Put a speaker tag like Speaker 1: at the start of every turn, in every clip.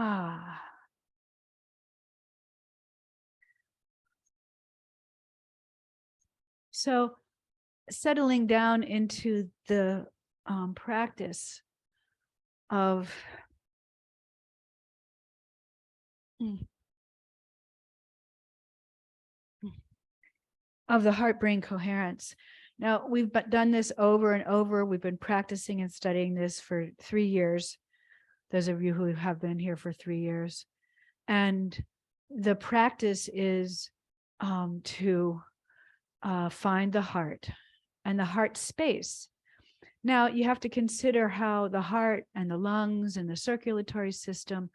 Speaker 1: Ah. So settling down into the practice of mm, of the heart-brain coherence. Now, we've done this over and over. We've been practicing and studying this for 3 years. Those of you who have been here for 3 years. And the practice is to find the heart and the heart space. Now, you have to consider how the heart and the lungs and the circulatory system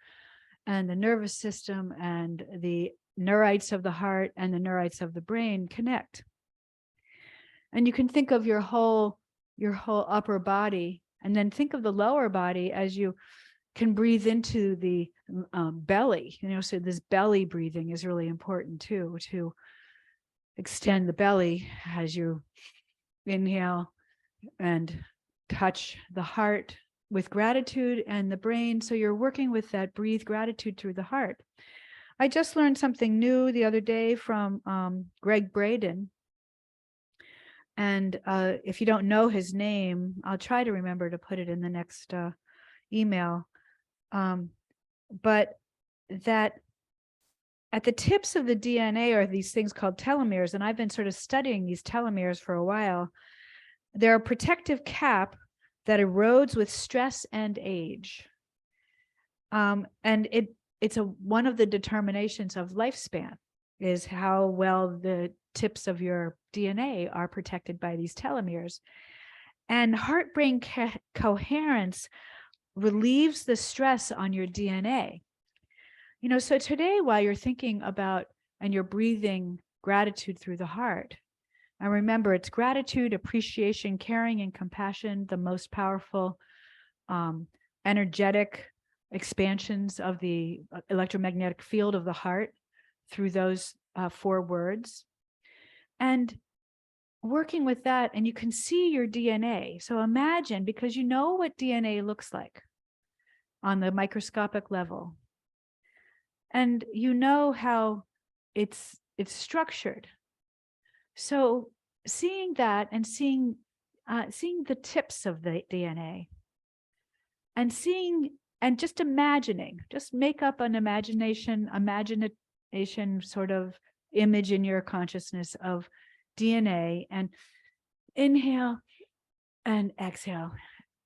Speaker 1: and the nervous system and the neurites of the heart and the neurites of the brain connect. And you can think of your whole upper body, and then think of the lower body as you can breathe into the belly. So this belly breathing is really important too, to extend the belly as you inhale and touch the heart with gratitude and the brain. So you're working with that breathe gratitude through the heart. I just learned something new the other day from Gregg Braden. And if you don't know his name, I'll try to remember to put it in the next email. But that at the tips of the DNA are these things called telomeres. And I've been sort of studying these telomeres for a while. They're a protective cap that erodes with stress and age. And it's one of the determinations of lifespan is how well the tips of your DNA are protected by these telomeres. And heart-brain coherence relieves the stress on your DNA. So today, while you're thinking about and you're breathing gratitude through the heart, and remember, it's gratitude, appreciation, caring, and compassion, the most powerful energetic expansions of the electromagnetic field of the heart through those 4 words. And working with that, and you can see your DNA. So imagine, because you know what DNA looks like on the microscopic level, and you know how it's structured. So seeing that and seeing the tips of the DNA and just imagining, just make up an imagination sort of image in your consciousness of DNA, and inhale and exhale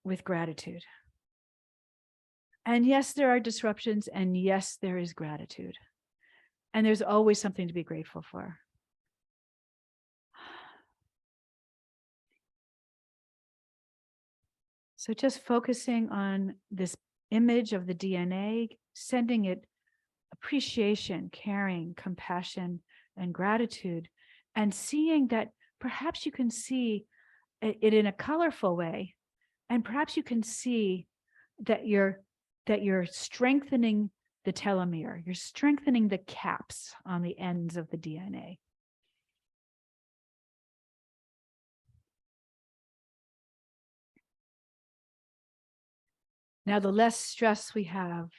Speaker 1: with gratitude. And yes, there are disruptions, and yes, there is gratitude. And there's always something to be grateful for. So just focusing on this image of the DNA, sending it appreciation, caring, compassion, and gratitude, and seeing that perhaps you can see it in a colorful way, and perhaps you can see that you're strengthening the telomere, you're strengthening the caps on the ends of the DNA. Now, the less stress we have,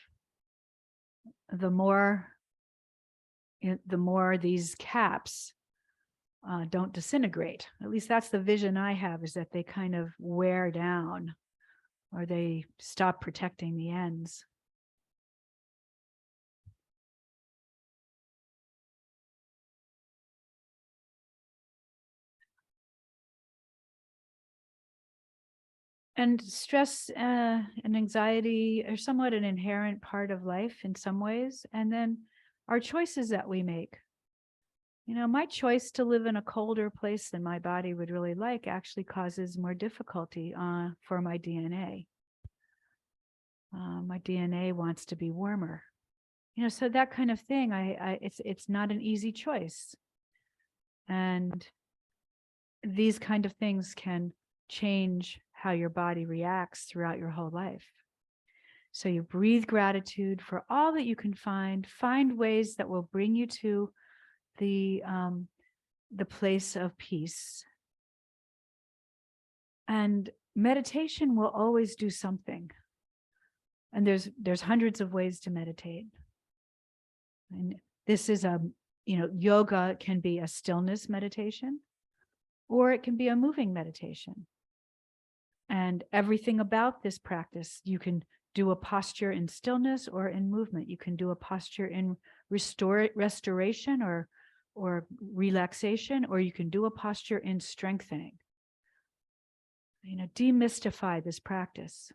Speaker 1: the more these caps don't disintegrate. At least that's the vision I have, is that they kind of wear down, or they stop protecting the ends. And stress and anxiety are somewhat an inherent part of life in some ways. And then our choices that we make. My choice to live in a colder place than my body would really like actually causes more difficulty for my DNA. My DNA wants to be warmer. So that kind of thing, it's not an easy choice. And these kind of things can change how your body reacts throughout your whole life. So you breathe gratitude for all that you can find ways that will bring you to the place of peace. And meditation will always do something. And there's hundreds of ways to meditate. And this is yoga can be a stillness meditation, or it can be a moving meditation. And everything about this practice, you can do a posture in stillness or in movement. You can do a posture in restoration or relaxation, or you can do a posture in strengthening. Demystify this practice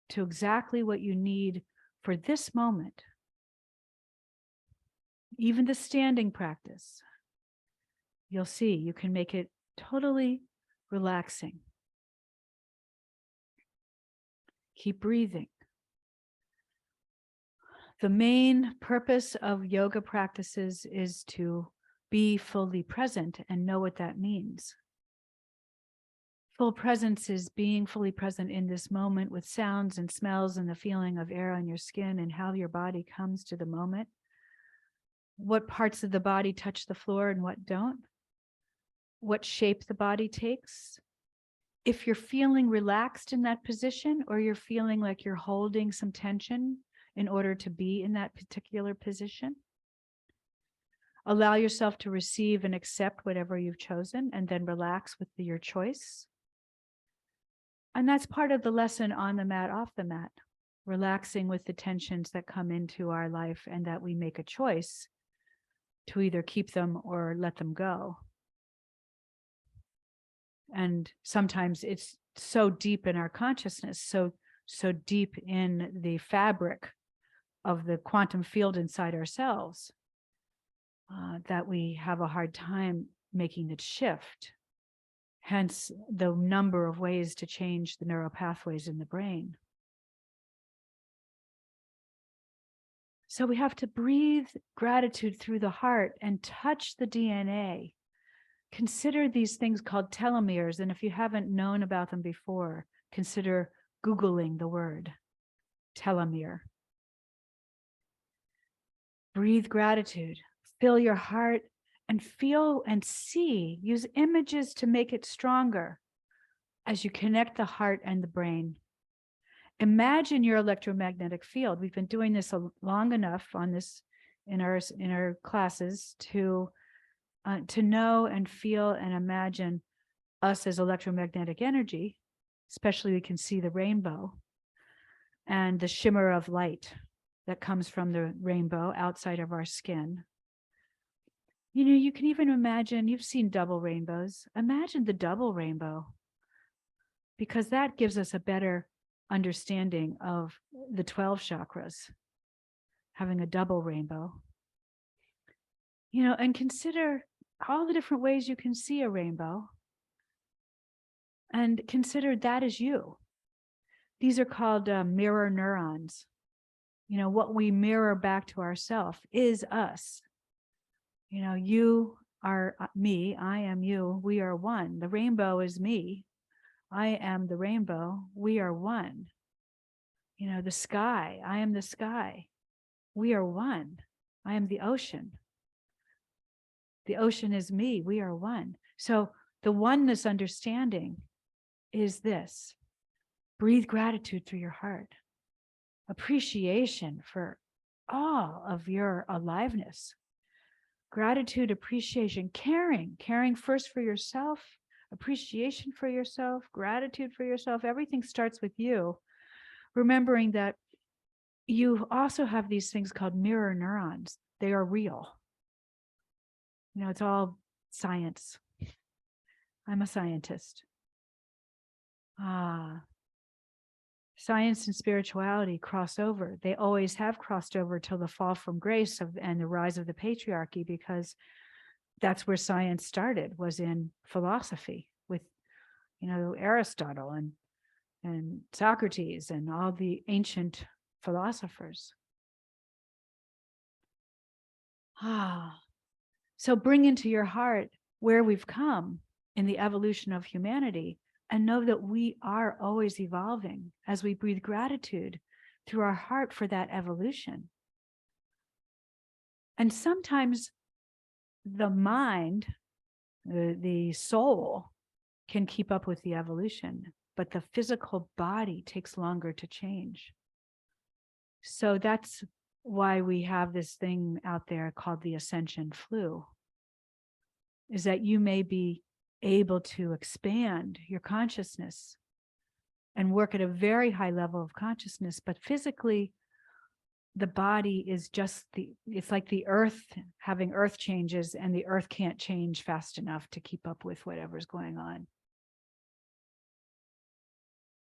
Speaker 1: to exactly what you need for this moment. Even the standing practice, you'll see you can make it totally relaxing. Keep breathing. The main purpose of yoga practices is to be fully present and know what that means. Full presence is being fully present in this moment with sounds and smells and the feeling of air on your skin and how your body comes to the moment. What parts of the body touch the floor and what don't. What shape the body takes. If you're feeling relaxed in that position, or you're feeling like you're holding some tension in order to be in that particular position. Allow yourself to receive and accept whatever you've chosen, and then relax with your choice. And that's part of the lesson on the mat, off the mat, relaxing with the tensions that come into our life, and that we make a choice to either keep them or let them go. And sometimes it's so deep in our consciousness, so deep in the fabric of the quantum field inside ourselves, that we have a hard time making it shift. Hence the number of ways to change the neural pathways in the brain. So we have to breathe gratitude through the heart and touch the DNA. Consider these things called telomeres. And if you haven't known about them before, consider Googling the word telomere. Breathe gratitude, fill your heart, and feel and see. Use images to make it stronger as you connect the heart and the brain. Imagine your electromagnetic field. We've been doing this long enough on this in our classes to know and feel and imagine us as electromagnetic energy. Especially we can see the rainbow and the shimmer of light that comes from the rainbow outside of our skin. You can even imagine, you've seen double rainbows. Imagine the double rainbow, because that gives us a better understanding of the 12 chakras, having a double rainbow. And consider all the different ways you can see a rainbow, and consider that as you. These are called mirror neurons. What we mirror back to ourselves is us. You are me, I am you, we are one. The rainbow is me, I am the rainbow, we are one. The sky, I am the sky, we are one. I am the ocean. The ocean is me, we are one. So the oneness understanding is this. Breathe gratitude through your heart. Appreciation for all of your aliveness. Gratitude, appreciation, caring first for yourself, appreciation for yourself, gratitude for yourself. Everything starts with you. Remembering that you also have these things called mirror neurons. They are real. It's all science. I'm a scientist. Science and spirituality cross over. They always have crossed over till the fall from grace and the rise of the patriarchy, because that's where science started, was in philosophy with, Aristotle and Socrates and all the ancient philosophers. So bring into your heart where we've come in the evolution of humanity, and know that we are always evolving as we breathe gratitude through our heart for that evolution. And sometimes the mind, the soul, can keep up with the evolution, but the physical body takes longer to change. so that's why we have this thing out there called the ascension flu, is that you may be able to expand your consciousness and work at a very high level of consciousness, but physically the body is just it's like the earth having earth changes, and the earth can't change fast enough to keep up with whatever's going on.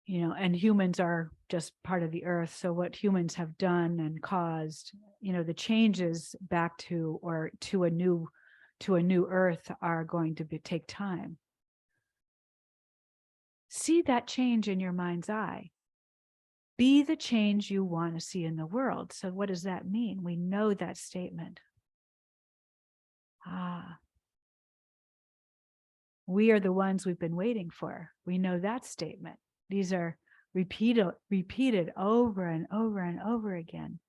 Speaker 1: And humans are just part of the earth. So what humans have done and caused, the changes back to, or to a new earth, are going to take time. See that change in your mind's eye. Be the change you want to see in the world. So what does that mean? We know that statement. We are the ones we've been waiting for. We know that statement. These are repeated over and over and over again.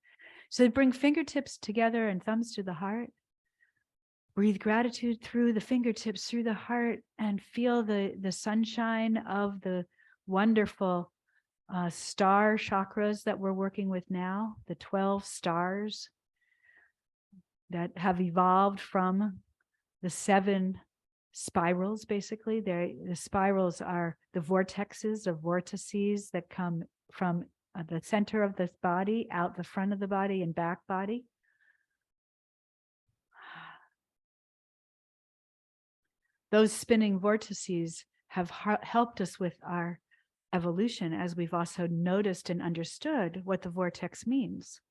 Speaker 1: So bring fingertips together and thumbs to the heart. Breathe gratitude through the fingertips, through the heart, and feel the sunshine of the wonderful star chakras that we're working with now, the 12 stars that have evolved from the 7 spirals. Basically, the spirals are the vortexes or vortices that come from the center of the body, out the front of the body and back body. Those spinning vortices have helped us with our evolution, as we've also noticed and understood what the vortex means.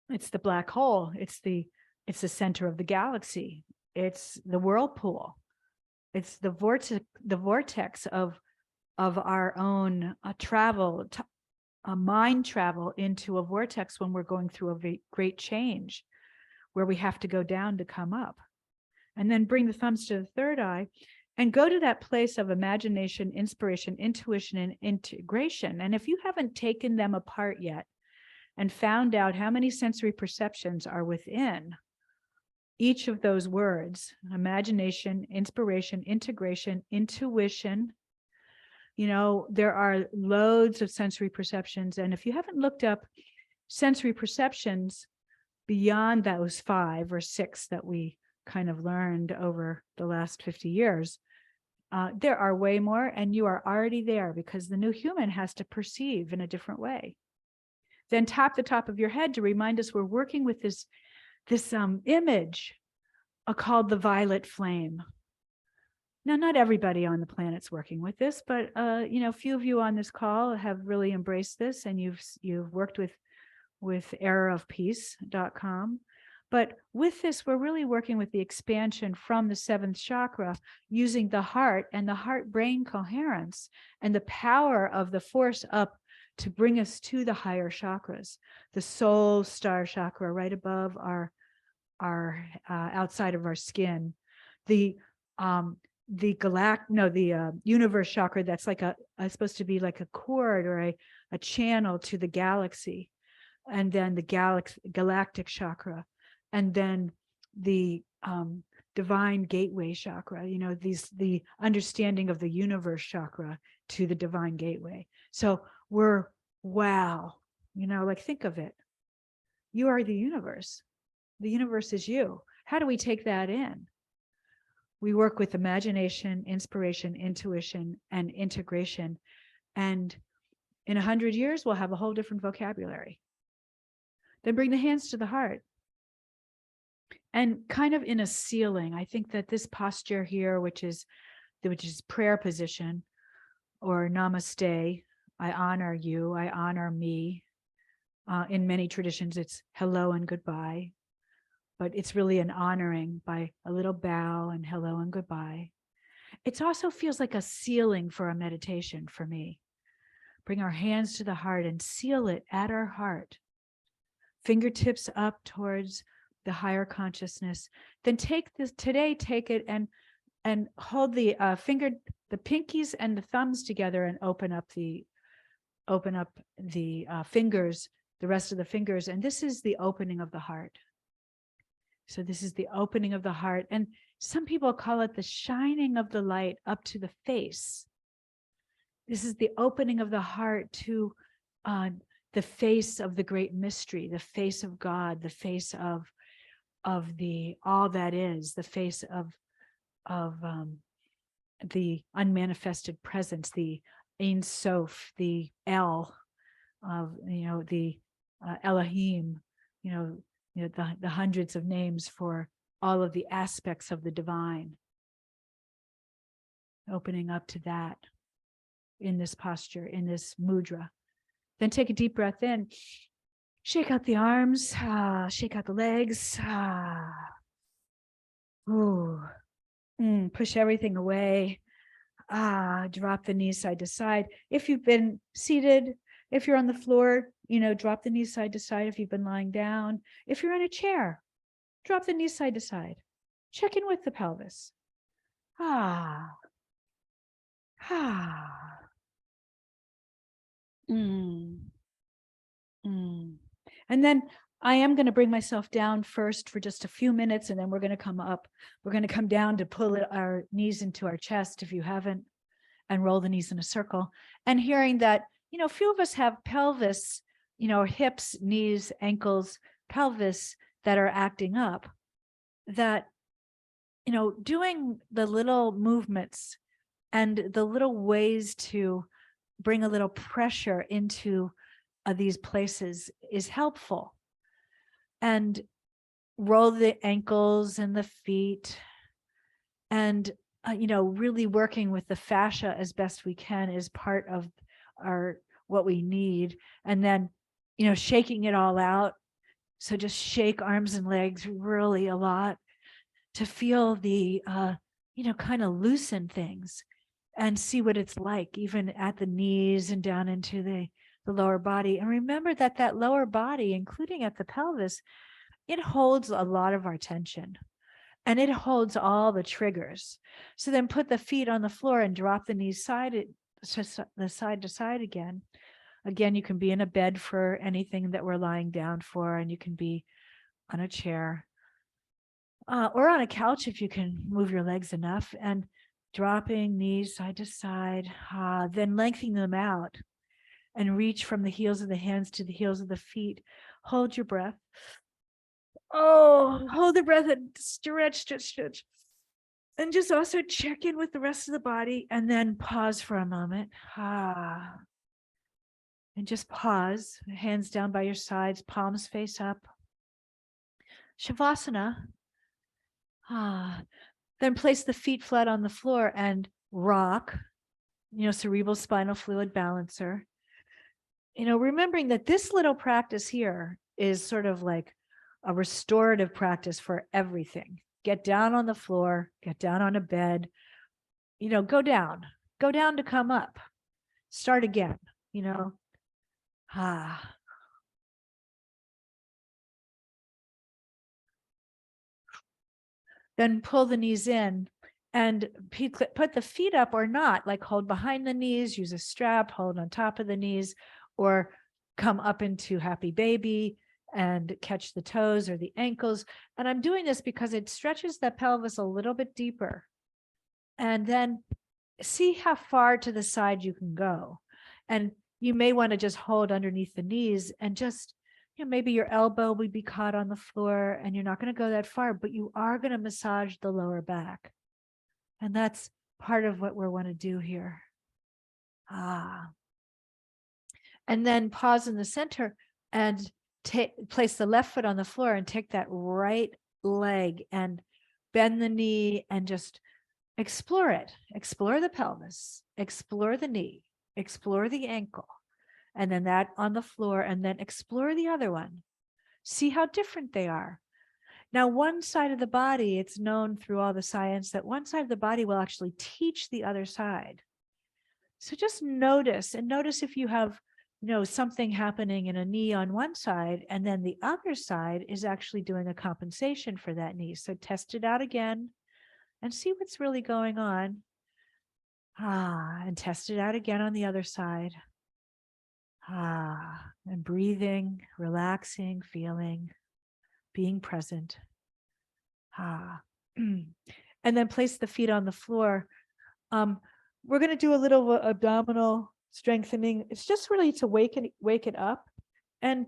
Speaker 1: It's the black hole. It's the center of the galaxy. It's the whirlpool. It's the vortex of our own travel, mind travel into a vortex when we're going through a great change, where we have to go down to come up. And then bring the thumbs to the third eye and go to that place of imagination, inspiration, intuition, and integration. And if you haven't taken them apart yet and found out how many sensory perceptions are within each of those words, imagination, inspiration, integration, intuition, there are loads of sensory perceptions. And if you haven't looked up sensory perceptions beyond those 5 or 6 that we kind of learned over the last 50 years, there are way more, and you are already there, because the new human has to perceive in a different way. Then tap the top of your head to remind us we're working with this image called the violet flame. Now, not everybody on the planet's working with this, but a few of you on this call have really embraced this, and you've worked with errorofpeace.com. But with this, we're really working with the expansion from the 7th chakra, using the heart and the heart-brain coherence and the power of the force up to bring us to the higher chakras. The soul star chakra right above our outside of our skin. The universe chakra, that's like supposed to be like a cord or a channel to the galaxy. And then the galactic chakra. And then the divine gateway chakra, the understanding of the universe chakra to the divine gateway. So think of it. You are the universe. The universe is you. How do we take that in? We work with imagination, inspiration, intuition, and integration. And in 100 years, we'll have a whole different vocabulary. Then bring the hands to the heart. And kind of in a sealing, I think that this posture here, which is prayer position, or namaste, I honor you, I honor me. In many traditions, it's hello and goodbye, but it's really an honoring by a little bow and hello and goodbye. It also feels like a sealing for a meditation for me. Bring our hands to the heart and seal it at our heart. Fingertips up towards the higher consciousness. Then take it and hold the pinkies and the thumbs together, and open up the fingers, the rest of the fingers. And this is the opening of the heart. So this is the opening of the heart. And some people call it the shining of the light up to the face. This is the opening of the heart to the face of the great mystery, the face of God, the face of the all that is, the face of the unmanifested presence, the Ein Sof, the El, of the Elohim, the hundreds of names for all of the aspects of the divine. Opening up to that in this posture, in this mudra. Then take a deep breath in. Shake out the arms, shake out the legs. Push everything away. Drop the knees side to side. If you've been seated, if you're on the floor, drop the knees side to side. If you've been lying down, if you're in a chair, drop the knees side to side. Check in with the pelvis. And then I am going to bring myself down first for just a few minutes, and then we're going to come up. We're going to come down to pull our knees into our chest if you haven't, and roll the knees in a circle. And hearing that, a few of us have pelvis, hips, knees, ankles, pelvis that are acting up, that, doing the little movements and the little ways to bring a little pressure into these places is helpful. And roll the ankles and the feet, and really working with the fascia as best we can is part of what we need. And then shaking it all out. So just shake arms and legs really a lot to feel the kind of loosen things and see what it's like, even at the knees and down into the lower body. And remember that lower body, including at the pelvis, it holds a lot of our tension, and it holds all the triggers. So then put the feet on the floor and drop the knees side to side again. Again, you can be in a bed for anything that we're lying down for, and you can be on a chair or on a couch if you can move your legs enough, and dropping knees side to side, then lengthening them out and reach from the heels of the hands to the heels of the feet. Hold your breath. Hold the breath and stretch. And just also check in with the rest of the body, and then pause for a moment. And just pause, hands down by your sides, palms face up. Shavasana. Then place the feet flat on the floor and rock, cerebral spinal fluid balancer. Remembering that this little practice here is sort of like a restorative practice for everything. Get down on the floor, get down on a bed, go down to come up, start again, Then pull the knees in and put the feet up or not, like hold behind the knees, use a strap, hold on top of the knees, or come up into happy baby and catch the toes or the ankles. And I'm doing this because it stretches the pelvis a little bit deeper. And then see how far to the side you can go. And you may want to just hold underneath the knees and just, maybe your elbow would be caught on the floor, and you're not going to go that far, but you are going to massage the lower back. And that's part of what we want to do here. And then pause in the center and place the left foot on the floor and take that right leg and bend the knee and just explore it. Explore the pelvis, explore the knee, explore the ankle, and then that on the floor, and then explore the other one. See how different they are. Now, one side of the body, it's known through all the science that one side of the body will actually teach the other side. So just notice, and notice if you have something happening in a knee on one side, and then the other side is actually doing a compensation for that knee. So test it out again and see what's really going on. And test it out again on the other side. And breathing, relaxing, feeling, being present. And then place the feet on the floor. We're going to do a little abdominal strengthening. It's just really to wake it up And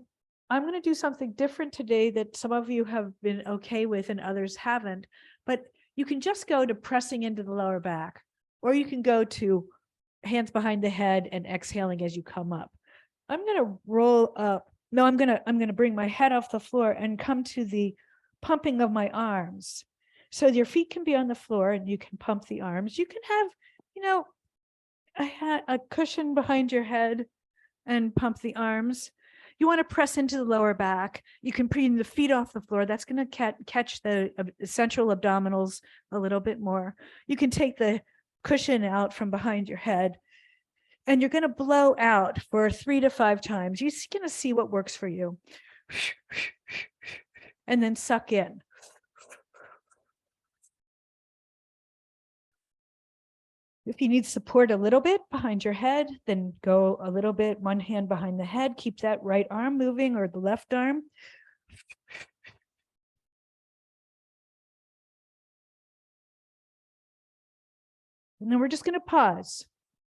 Speaker 1: I'm going to do something different today that some of you have been okay with and others haven't, but you can just go to pressing into the lower back, or you can go to hands behind the head and exhaling as you come up. I'm going to roll up. No, I'm going to bring my head off the floor and come to the pumping of my arms. So your feet can be on the floor and you can pump the arms. You can have, a cushion behind your head and pump the arms. You want to press into the lower back. You can bring the feet off the floor. That's going to catch the central abdominals a little bit more. You can take the cushion out from behind your head, and you're going to blow out for 3 to 5 times. You're going to see what works for you. And then suck in. If you need support a little bit behind your head, then go a little bit, one hand behind the head, keep that right arm moving or the left arm. And then we're just going to pause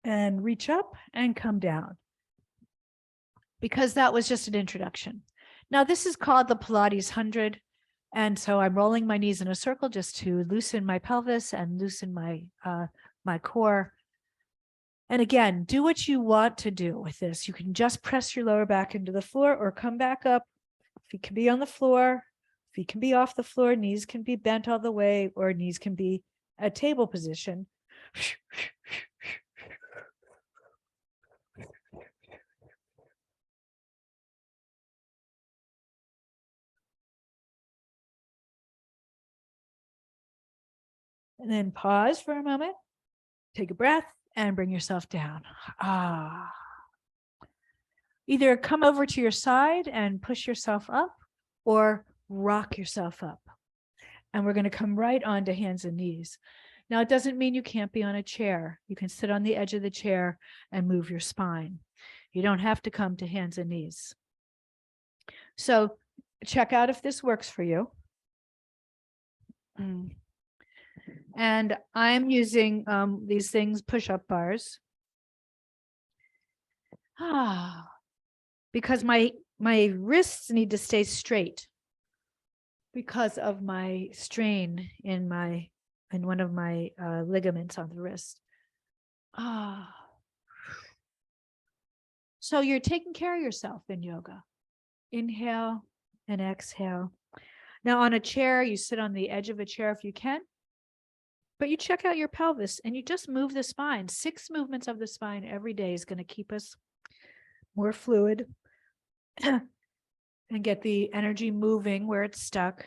Speaker 1: and reach up and come down, because that was just an introduction. Now this is called the Pilates 100. And so I'm rolling my knees in a circle just to loosen my pelvis and loosen my core. And again, do what you want to do with this. You can just press your lower back into the floor or come back up. Feet can be on the floor, feet can be off the floor, knees can be bent all the way, or knees can be at table position. And then pause for a moment, take a breath, and bring yourself down. Either come over to your side and push yourself up, or rock yourself up. And we're going to come right onto hands and knees. Now, it doesn't mean you can't be on a chair. You can sit on the edge of the chair and move your spine. You don't have to come to hands and knees. So check out if this works for you. And I'm using these things, push-up bars. Because my wrists need to stay straight because of my strain in one of my ligaments on the wrist. So you're taking care of yourself in yoga. Inhale and exhale. Now on a chair, you sit on the edge of a chair if you can, but you check out your pelvis and you just move the spine. 6 movements of the spine every day is going to keep us more fluid and get the energy moving where it's stuck.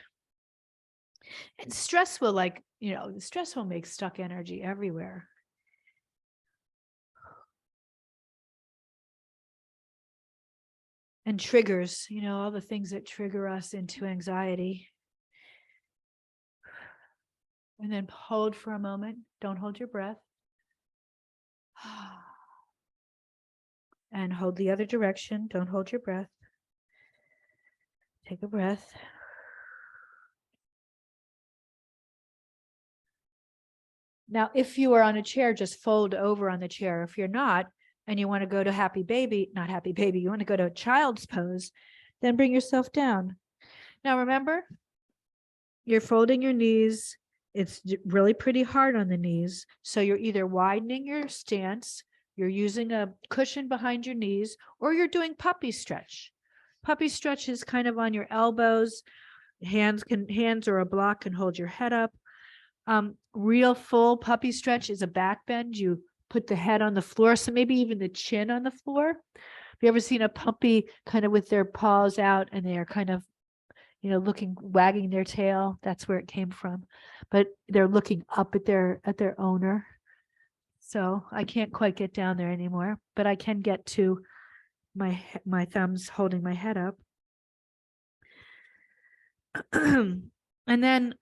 Speaker 1: And stress will the stress will make stuck energy everywhere. And triggers, all the things that trigger us into anxiety. And then hold for a moment. Don't hold your breath. And hold the other direction. Don't hold your breath. Take a breath. Now, if you are on a chair, just fold over on the chair. If you're not, and you want to go to you want to go to child's pose, then bring yourself down. Now, remember, you're folding your knees. It's really pretty hard on the knees. So you're either widening your stance, you're using a cushion behind your knees, or you're doing puppy stretch. Puppy stretch is kind of on your elbows. Hands or a block can hold your head up. Real full puppy stretch is a back bend. You put the head on the floor, so maybe even the chin on the floor. Have you ever seen a puppy kind of with their paws out and they are kind of, wagging their tail? That's where it came from. But they're looking up at their owner. So I can't quite get down there anymore, but I can get to my thumbs holding my head up. And then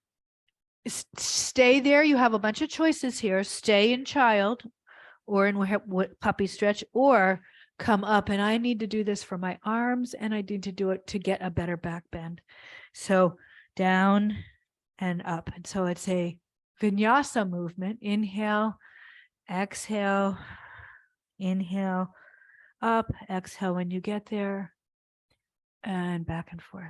Speaker 1: stay there. You have a bunch of choices here. Stay in child or in puppy stretch, or come up. And I need to do this for my arms, and I need to do it to get a better back bend. So down and up. And so it's a vinyasa movement. Inhale, exhale, inhale, up, exhale when you get there. and back and forth.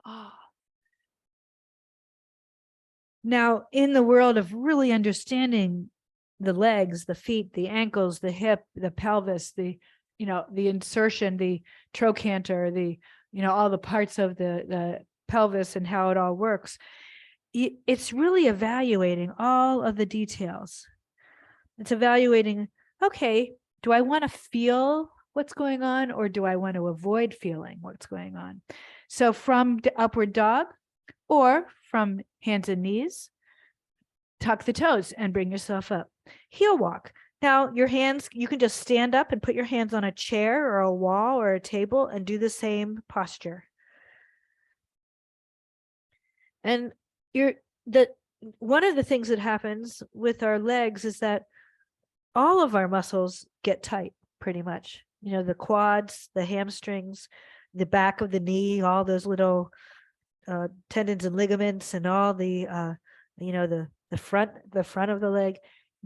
Speaker 1: Oh. Now, in the world of really understanding the legs, the feet, the ankles, the hip, the pelvis, the insertion, the trochanter, all the parts of the pelvis and how it all works, it's really evaluating all of the details. It's evaluating, okay, do I want to feel what's going on, or do I want to avoid feeling what's going on? So from upward dog, or from hands and knees, tuck the toes and bring yourself up. Heel walk. Now your hands, you can just stand up and put your hands on a chair or a wall or a table and do the same posture. And one of the things that happens with our legs is that all of our muscles get tight pretty much. The quads, the hamstrings, the back of the knee, all those little tendons and ligaments, and all the the front of the leg.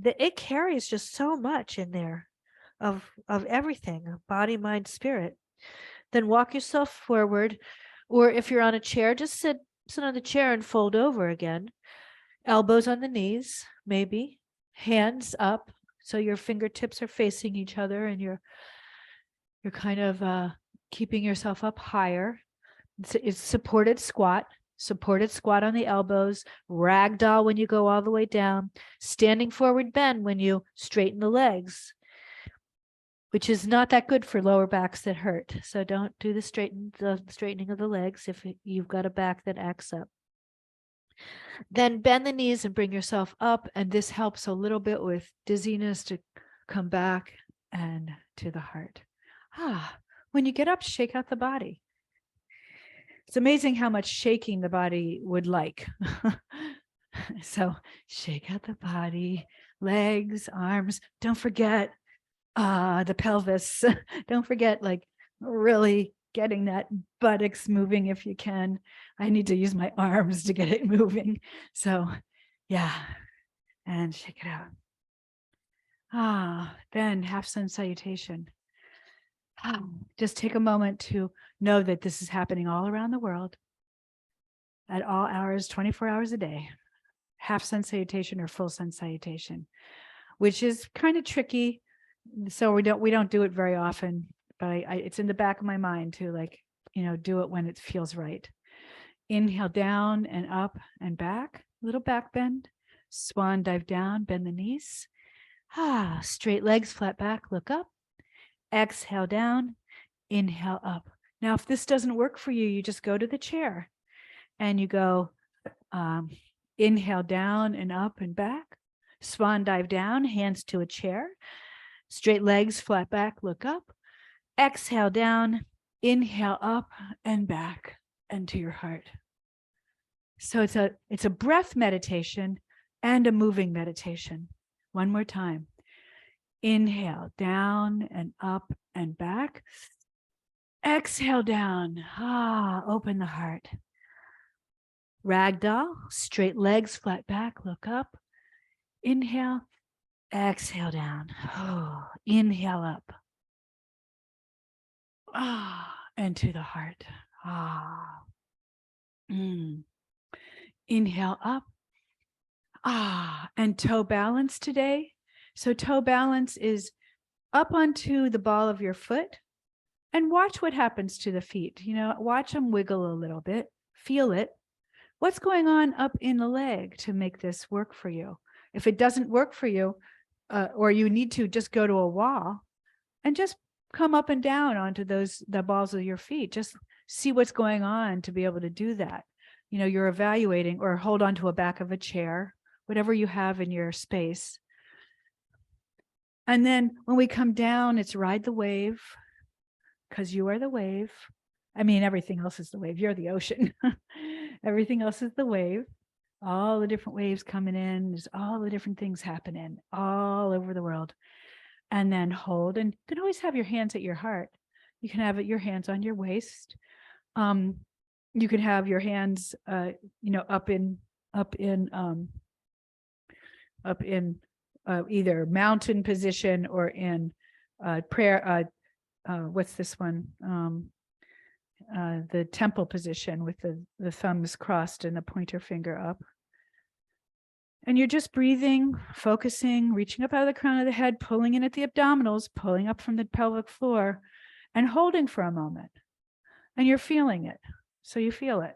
Speaker 1: It carries just so much in there of everything, body, mind, spirit. Then walk yourself forward, or if you're on a chair, just sit on the chair and fold over again. Elbows on the knees, maybe hands up, so your fingertips are facing each other, and you're kind of keeping yourself up higher. It's supported squat on the elbows, ragdoll when you go all the way down, standing forward bend when you straighten the legs, which is not that good for lower backs that hurt. So don't do the straightening of the legs if you've got a back that acts up. Then bend the knees and bring yourself up, and this helps a little bit with dizziness to come back and to the heart. When you get up, shake out the body. It's amazing how much shaking the body would like. So shake out the body, legs, arms. Don't forget the pelvis. Don't forget, like, really getting that buttocks moving if you can. I need to use my arms to get it moving. So yeah, and shake it out. Then half sun salutation. Just take a moment to know that this is happening all around the world at all hours, 24 hours a day. Half sun salutation or full sun salutation, which is kind of tricky. So we don't do it very often, but it's in the back of my mind to, like, do it when it feels right. Inhale down and up and back, little back bend, swan dive down, bend the knees. Straight legs, flat back, look up. Exhale down, inhale up. Now, if this doesn't work for you, you just go to the chair and you go inhale down and up and back, swan dive down, hands to a chair, straight legs, flat back, look up. Exhale down, inhale up and back and to your heart. So it's a breath meditation and a moving meditation. One more time. Inhale down and up and back. Exhale down. Open the heart. Ragdoll, straight legs, flat back, look up. Inhale, exhale down. Inhale up. And to the heart. Inhale up. And toe balance today. So toe balance is up onto the ball of your foot, and watch what happens to the feet. Watch them wiggle a little bit, feel it. What's going on up in the leg to make this work for you? If it doesn't work for you, or you need to just go to a wall and just come up and down onto the balls of your feet. Just see what's going on to be able to do that. You're evaluating, or hold on to a back of a chair, whatever you have in your space. And then when we come down, it's ride the wave, because you are the wave. I mean, everything else is the wave. You're the ocean. Everything else is the wave. All the different waves coming in. There's all the different things happening all over the world. And then hold, and you can always have your hands at your heart. You can have your hands on your waist. You can have your hands, up in either mountain position or in prayer. What's this one? The temple position with the thumbs crossed and the pointer finger up. And you're just breathing, focusing, reaching up out of the crown of the head, pulling in at the abdominals, pulling up from the pelvic floor, and holding for a moment. And you're feeling it. So you feel it.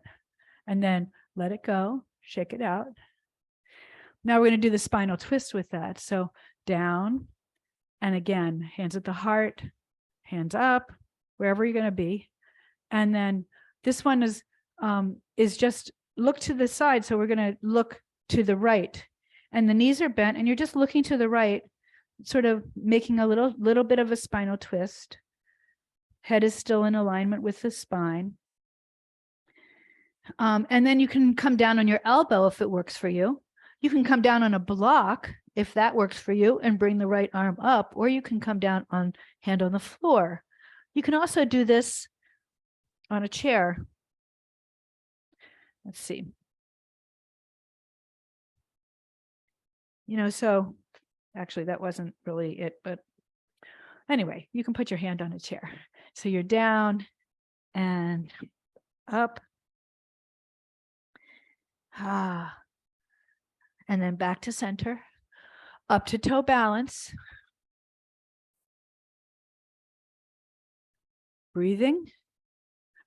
Speaker 1: And then let it go, shake it out. Now we're going to do the spinal twist with that. So down, and again, hands at the heart, hands up, wherever you're going to be. And then this one is just look to the side. So we're going to look to the right, and the knees are bent, and you're just looking to the right, sort of making a little bit of a spinal twist. Head is still in alignment with the spine. And then you can come down on your elbow if it works for you. You can come down on a block if that works for you and bring the right arm up, or you can come down on hand on the floor. You can also do this on a chair. Let's see. So actually that wasn't really it, but anyway, you can put your hand on a chair. So you're down and up. And then back to center, up to toe balance. Breathing.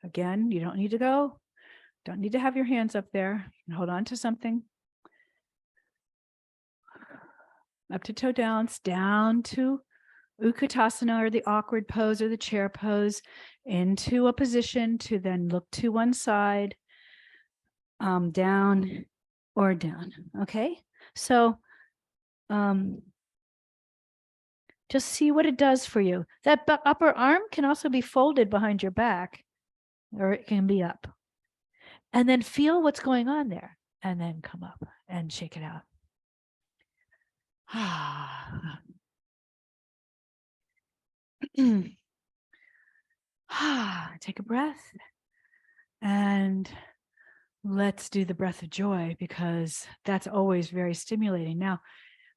Speaker 1: Again, you don't need to go. Don't need to have your hands up there. You can hold on to something. Up to toe balance, down to Utkatasana, or the awkward pose, or the chair pose, into a position to then look to one side, down or down. Okay, so just see what it does for you. That upper arm can also be folded behind your back, or it can be up. And then feel what's going on there, and then come up and shake it out. Take a breath, and let's do the breath of joy, because that's always very stimulating. Now,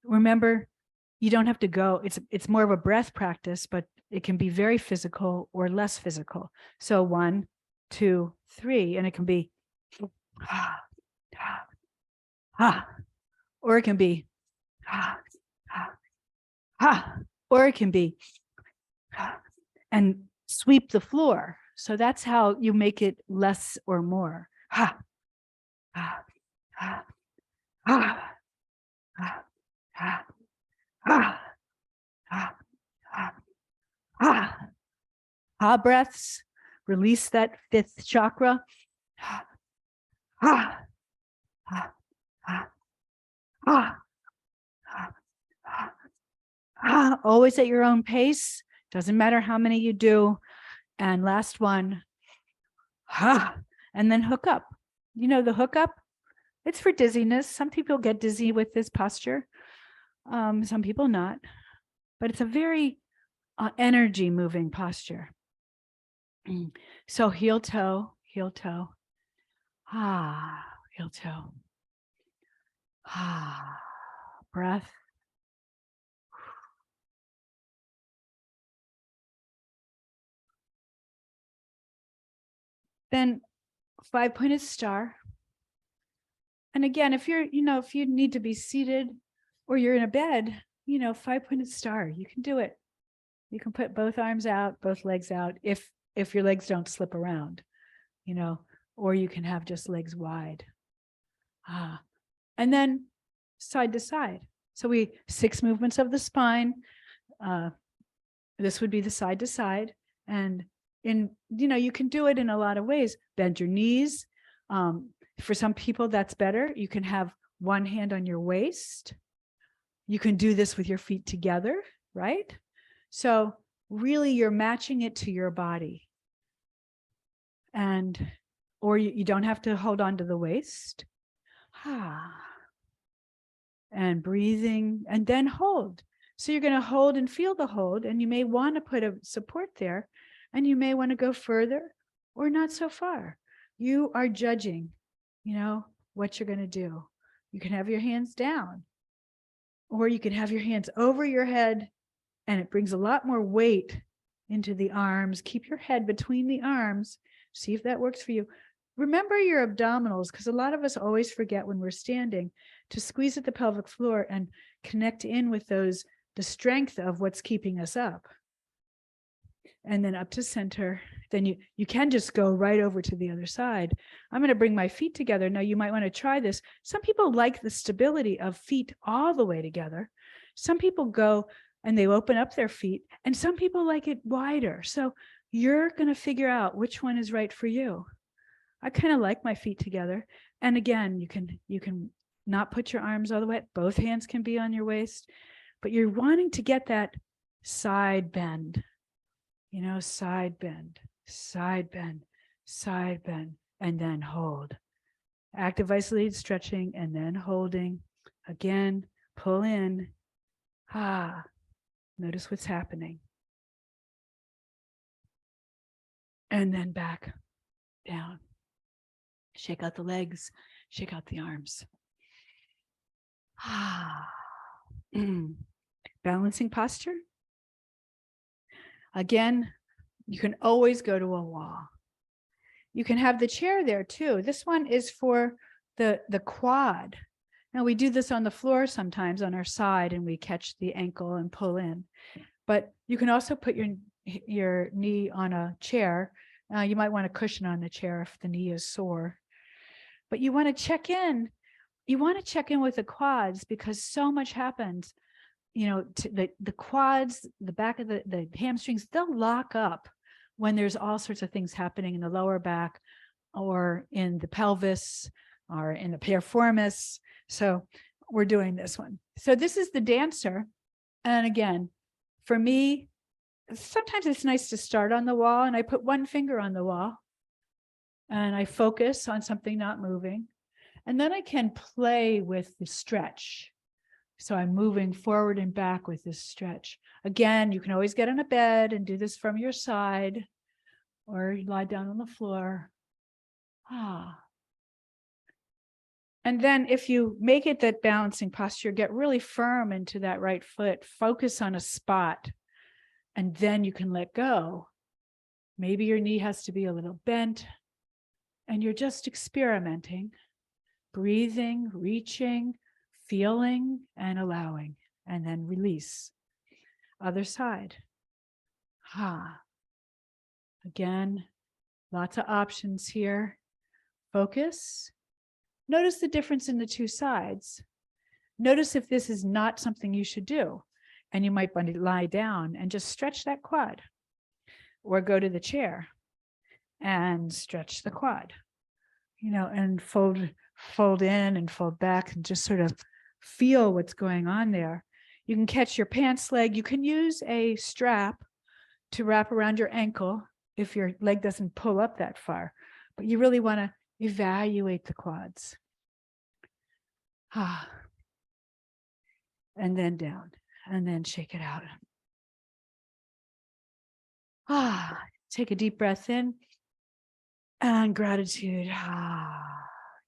Speaker 1: remember, you don't have to go. It's more of a breath practice, but it can be very physical or less physical. So 1, 2, 3, and it can be or it can be or it can be and sweep the floor. So that's how you make it less or more. Breaths, release that 5th chakra. Always at your own pace. Doesn't matter how many you do. And last one. And then hook up. The hook up, it's for dizziness. Some people get dizzy with this posture. Some people not. But it's a very energy moving posture. So heel toe, heel toe. Heel toe. Breath. Then 5-pointed star. And again, if you're, if you need to be seated or you're in a bed, 5-pointed star, you can do it. You can put both arms out, both legs out, if your legs don't slip around, or you can have just legs wide. And then side to side. So 6 movements of the spine. This would be the side to side. And you can do it in a lot of ways. Bend your knees. For some people, that's better. You can have one hand on your waist. You can do this with your feet together, right? So really, you're matching it to your body. Or you don't have to hold on to the waist. And breathing, and then hold. So you're going to hold and feel the hold, and you may want to put a support there, and you may want to go further or not so far. You are judging, what you're going to do. You can have your hands down, or you can have your hands over your head, and it brings a lot more weight into the arms. Keep your head between the arms. See if that works for you. Remember your abdominals, because a lot of us always forget when we're standing to squeeze at the pelvic floor and connect in with those, the strength of what's keeping us up. And then up to center. Then you can just go right over to the other side. I'm going to bring my feet together. Now you might want to try this. Some people like the stability of feet all the way together. Some people go and they open up their feet, and some people like it wider. So you're going to figure out which one is right for you. I kind of like my feet together. And again, you can not put your arms all the way. Both hands can be on your waist, but you're wanting to get that side bend, side bend, side bend, side bend, and then hold. Active isolated stretching and then holding. Again, pull in. Notice what's happening. And then back, down. Shake out the legs, shake out the arms. Balancing posture. Again, you can always go to a wall. You can have the chair there too. This one is for the quad. Now we do this on the floor sometimes on our side, and we catch the ankle and pull in. But you can also put your knee on a chair. You might want a cushion on the chair if the knee is sore. But you want to check in. You want to check in with the quads, because so much happens. To the quads, the back of the hamstrings, they'll lock up when there's all sorts of things happening in the lower back or in the pelvis or in the piriformis. So we're doing this one. So this is the dancer. And again, for me, sometimes it's nice to start on the wall, and I put one finger on the wall and I focus on something not moving. And then I can play with the stretch. So I'm moving forward and back with this stretch. Again, you can always get on a bed and do this from your side, or lie down on the floor. And then if you make it that balancing posture, get really firm into that right foot, focus on a spot, and then you can let go. Maybe your knee has to be a little bent, and you're just experimenting, breathing, reaching, feeling, and allowing, and then release. Other side. Again, lots of options here. Focus. Notice the difference in the two sides. Notice if this is not something you should do, and you might want to lie down and just stretch that quad, or go to the chair and stretch the quad, and fold in and fold back, and just sort of feel what's going on there. You can catch your pants leg. You can use a strap to wrap around your ankle if your leg doesn't pull up that far, but you really want to evaluate the quads. And then down, and then shake it out. Take a deep breath in, and gratitude.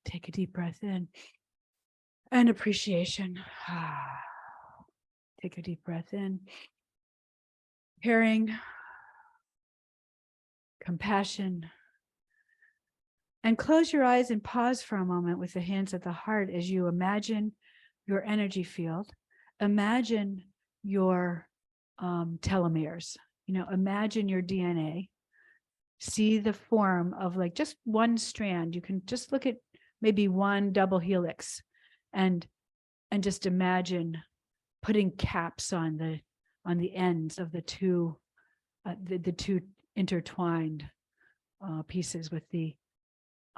Speaker 1: Take a deep breath in, and appreciation. Take a deep breath in, caring, compassion. And close your eyes and pause for a moment with the hands at the heart as you imagine your energy field. Imagine your telomeres. Imagine your DNA. See the form of like just one strand. You can just look at maybe one double helix, and just imagine putting caps on the ends of the two intertwined pieces with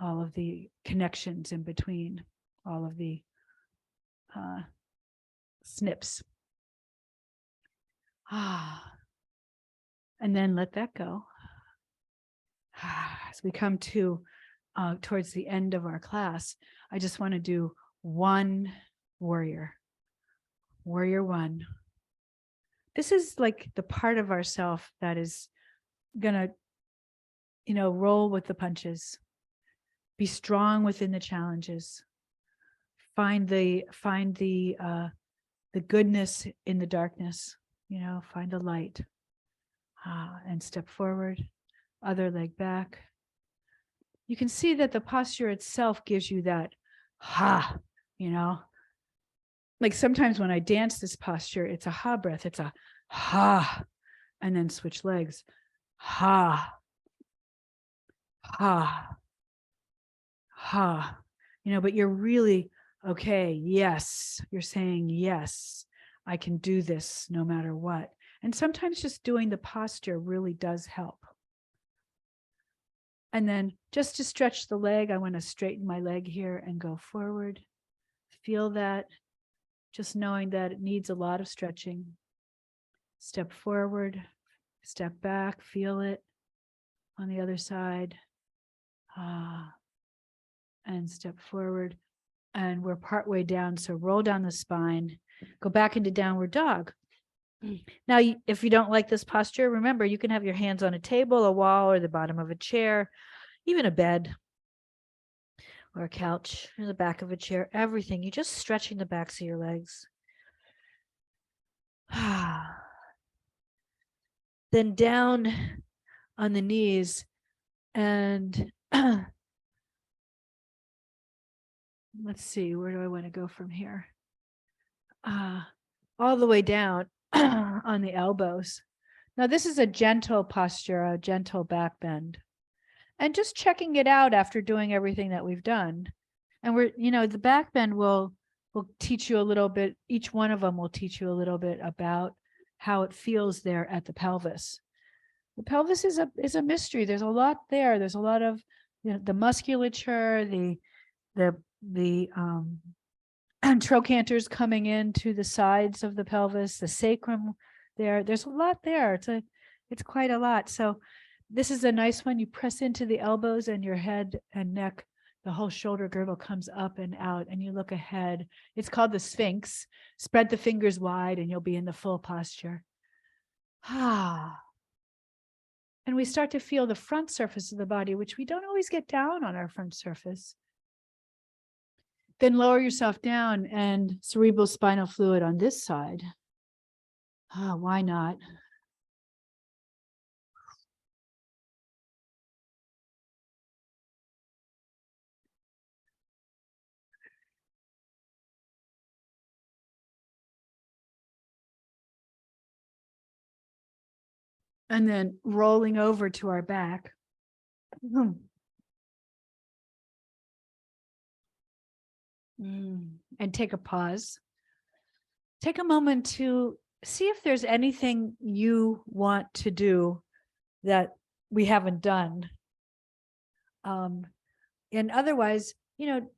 Speaker 1: all of the connections in between, all of the snips. And then let that go. As we come to towards the end of our class, I just want to do one warrior. Warrior one. This is like the part of ourself that is gonna, roll with the punches, be strong within the challenges, find the the goodness in the darkness, find a light. And step forward, other leg back. You can see that the posture itself gives you that like sometimes when I dance this posture, it's a ha breath, it's a ha, and then switch legs. Ha, ha, ha, but you're really, okay, yes, you're saying, yes, I can do this no matter what. And sometimes just doing the posture really does help. And then just to stretch the leg, I want to straighten my leg here and go forward. Feel that, just knowing that it needs a lot of stretching. Step forward, step back, feel it on the other side. And step forward. And we're partway down, so roll down the spine, go back into downward dog. Now, if you don't like this posture, remember, you can have your hands on a table, a wall, or the bottom of a chair, even a bed or a couch, or the back of a chair, everything. You're just stretching the backs of your legs. Then down on the knees and let's see, where do I want to go from here? All the way down on the elbows. Now, this is a gentle posture, a gentle back bend. And just checking it out after doing everything that we've done. And the back bend will teach you a little bit, each one of them will teach you a little bit about how it feels there at the pelvis. The pelvis is a mystery. There's a lot there. There's a lot of the musculature, the trochanters coming into the sides of the pelvis, the sacrum there. There's a lot there. It's quite a lot. So this is a nice one. You press into the elbows and your head and neck. The whole shoulder girdle comes up and out and you look ahead. It's called the Sphinx. Spread the fingers wide and you'll be in the full posture. And we start to feel the front surface of the body, which we don't always get down on our front surface. Then lower yourself down and cerebral spinal fluid on this side. Why not? And then rolling over to our back. And take a pause. Take a moment to see if there's anything you want to do that we haven't done. And otherwise,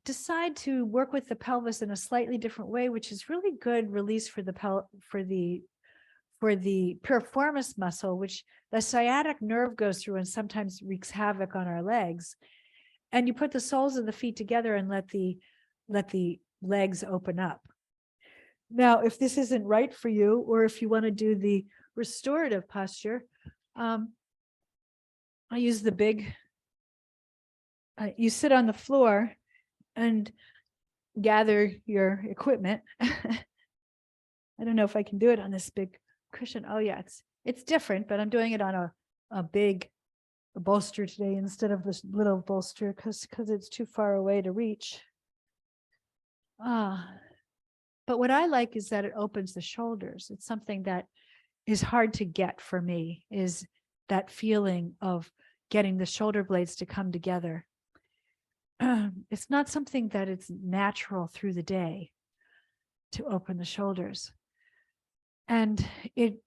Speaker 1: decide to work with the pelvis in a slightly different way, which is really good release for the piriformis muscle, which the sciatic nerve goes through and sometimes wreaks havoc on our legs. And you put the soles of the feet together and let the legs open up. Now, if this isn't right for you, or if you want to do the restorative posture, I use the big, you sit on the floor and gather your equipment. I don't know if I can do it on this big cushion. Oh yeah, it's different, but I'm doing it on a big bolster today instead of this little bolster because it's too far away to reach. But what I like is that it opens the shoulders. It's something that is hard to get for me, is that feeling of getting the shoulder blades to come together. It's not something that it's natural through the day to open the shoulders. And it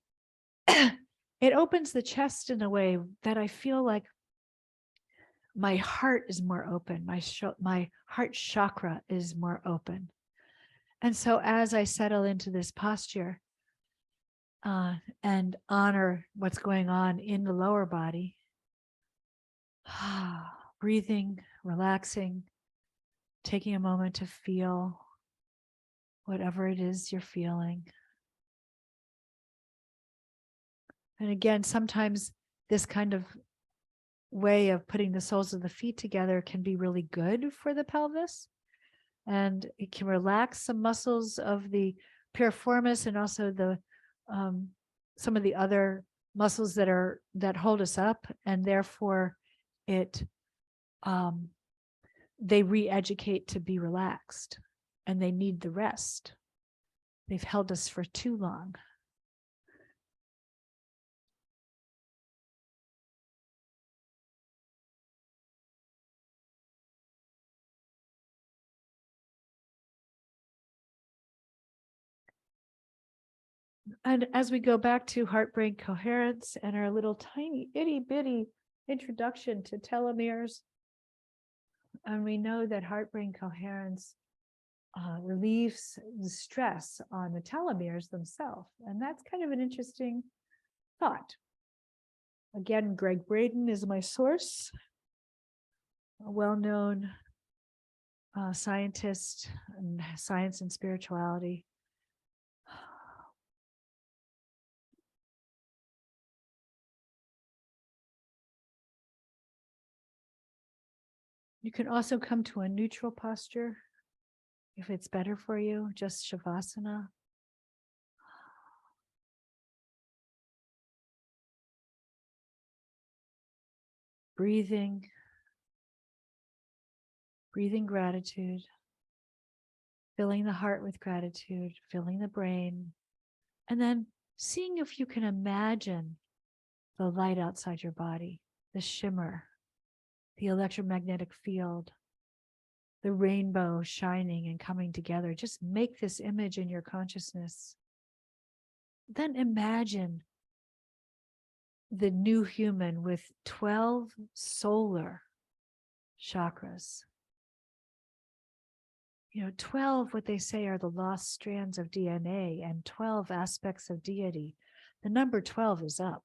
Speaker 1: opens the chest in a way that I feel like my heart is more open. My heart chakra is more open. And so as I settle into this posture and honor what's going on in the lower body, breathing, relaxing, taking a moment to feel whatever it is you're feeling. And again, sometimes this kind of way of putting the soles of the feet together can be really good for the pelvis. And it can relax some muscles of the piriformis and also the some of the other muscles that hold us up, and therefore it they re-educate to be relaxed, and they need the rest. They've held us for too long. And as we go back to heart-brain coherence and our little tiny itty bitty introduction to telomeres, and we know that heart-brain coherence relieves the stress on the telomeres themselves. And that's kind of an interesting thought. Again, Greg Braden is my source, a well-known scientist in science and spirituality. You can also come to a neutral posture if it's better for you, just Shavasana. Breathing gratitude, filling the heart with gratitude, filling the brain, and then seeing if you can imagine the light outside your body, the shimmer, the electromagnetic field, the rainbow shining and coming together. Just make this image in your consciousness. Then imagine the new human with 12 solar chakras. 12, what they say, are the lost strands of DNA, and 12 aspects of deity. The number 12 is up.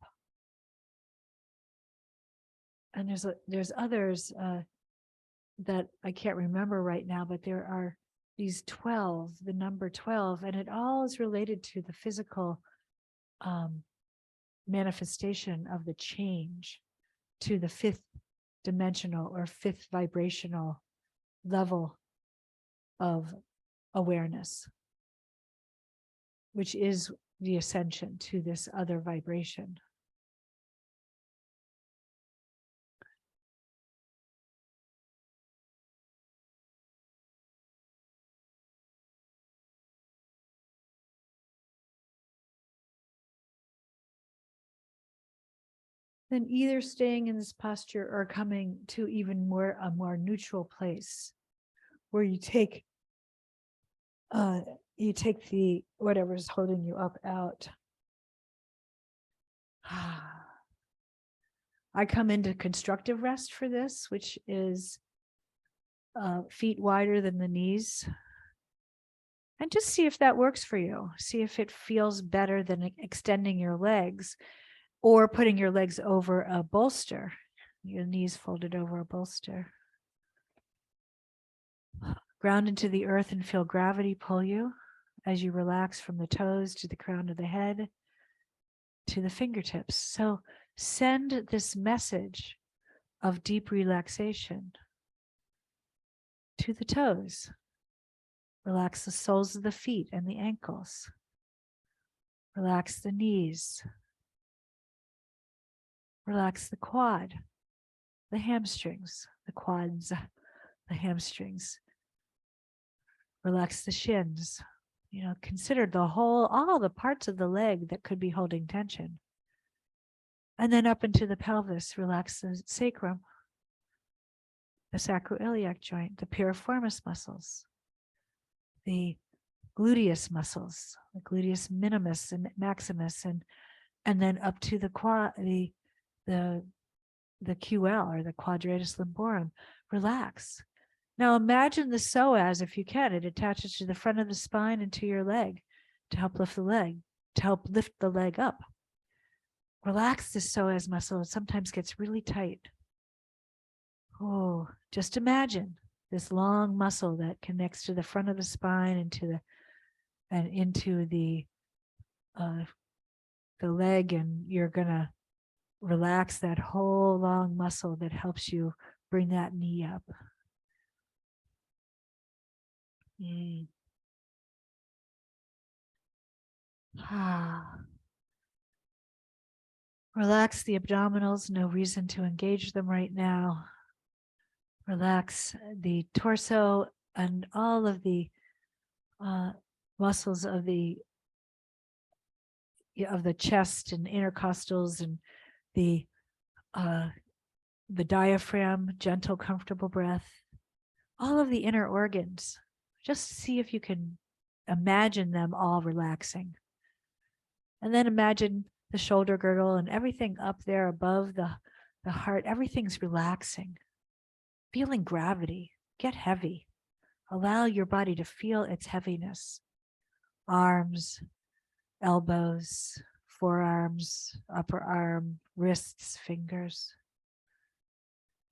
Speaker 1: And there's others that I can't remember right now, but there are these 12, the number 12, and it all is related to the physical manifestation of the change to the fifth dimensional or fifth vibrational level of awareness, which is the ascension to this other vibration. Then either staying in this posture or coming to even a more neutral place where you take the whatever's holding you up out. I come into constructive rest for this, which is feet wider than the knees. And just see if that works for you. See if it feels better than extending your legs or putting your legs over a bolster, your knees folded over a bolster. Ground into the earth and feel gravity pull you as you relax from the toes to the crown of the head to the fingertips. So send this message of deep relaxation to the toes. Relax the soles of the feet and the ankles. Relax the knees. Relax the quad, the hamstrings, the quads, the hamstrings. Relax the shins. Consider all the parts of the leg that could be holding tension. And then up into the pelvis, relax the sacrum, the sacroiliac joint, the piriformis muscles, the gluteus muscles, the gluteus minimus and maximus, and then up to the quad, the QL, or the quadratus lumborum. Relax. Now imagine the psoas, if you can. It attaches to the front of the spine and to your leg to help lift the leg, up. Relax the psoas muscle. It sometimes gets really tight. Oh, just imagine this long muscle that connects to the front of the spine and into the leg, and you're gonna relax that whole long muscle that helps you bring that knee up. Relax the abdominals, no reason to engage them right now. Relax the torso and all of the muscles of the chest and intercostals and the diaphragm, gentle, comfortable breath, all of the inner organs. Just see if you can imagine them all relaxing. And then imagine the shoulder girdle and everything up there above the heart, everything's relaxing. Feeling gravity, get heavy. Allow your body to feel its heaviness. Arms, elbows, forearms, upper arm, wrists, fingers.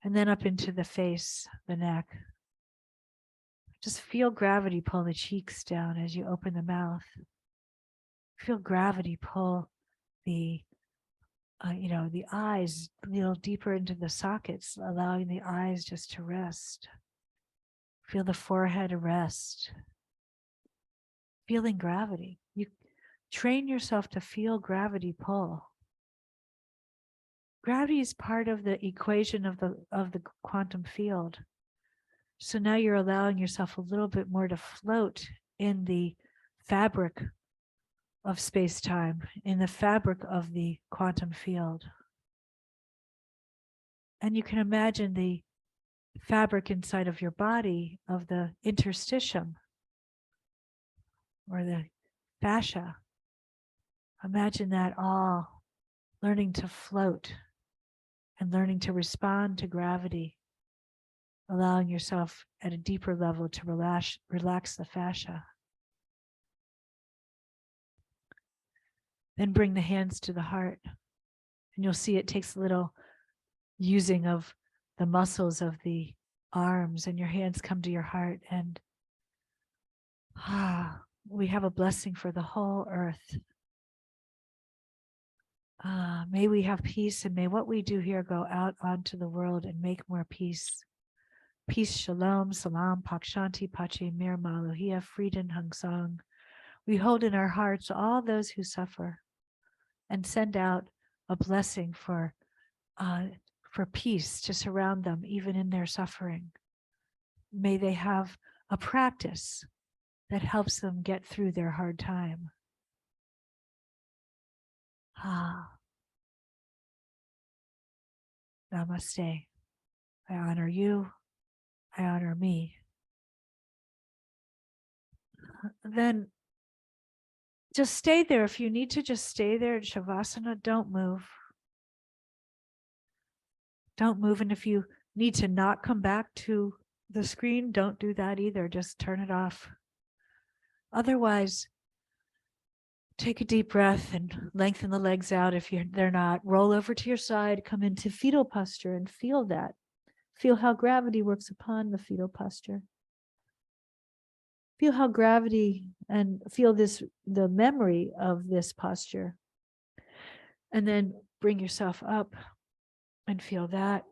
Speaker 1: And then up into the face, the neck. Just feel gravity pull the cheeks down as you open the mouth. Feel gravity pull the the eyes a little deeper into the sockets, allowing the eyes just to rest. Feel the forehead rest. Feeling gravity. You train yourself to feel gravity pull. Gravity is part of the equation of the quantum field. So now you're allowing yourself a little bit more to float in the fabric of space-time, in the fabric of the quantum field. And you can imagine the fabric inside of your body of the interstitium or the fascia. Imagine that all learning to float and learning to respond to gravity, allowing yourself at a deeper level to relax the fascia. Then bring the hands to the heart. And you'll see it takes a little using of the muscles of the arms, and your hands come to your heart. And we have a blessing for the whole earth. May we have peace, and may what we do here go out onto the world and make more peace. Peace, shalom, salam, pak shanti, pache, mir, malohia, frieden, hung song. We hold in our hearts all those who suffer and send out a blessing for peace to surround them even in their suffering. May they have a practice that helps them get through their hard time. Namaste. I honor you. I honor me. Then just stay there. If you need to just stay there in Shavasana, don't move. Don't move. And if you need to not come back to the screen, don't do that either. Just turn it off. Otherwise, take a deep breath and lengthen the legs out if they're not. Roll over to your side, come into fetal posture and feel that. Feel how gravity works upon the fetal posture. Feel how gravity and feel the memory of this posture. And then bring yourself up and feel that.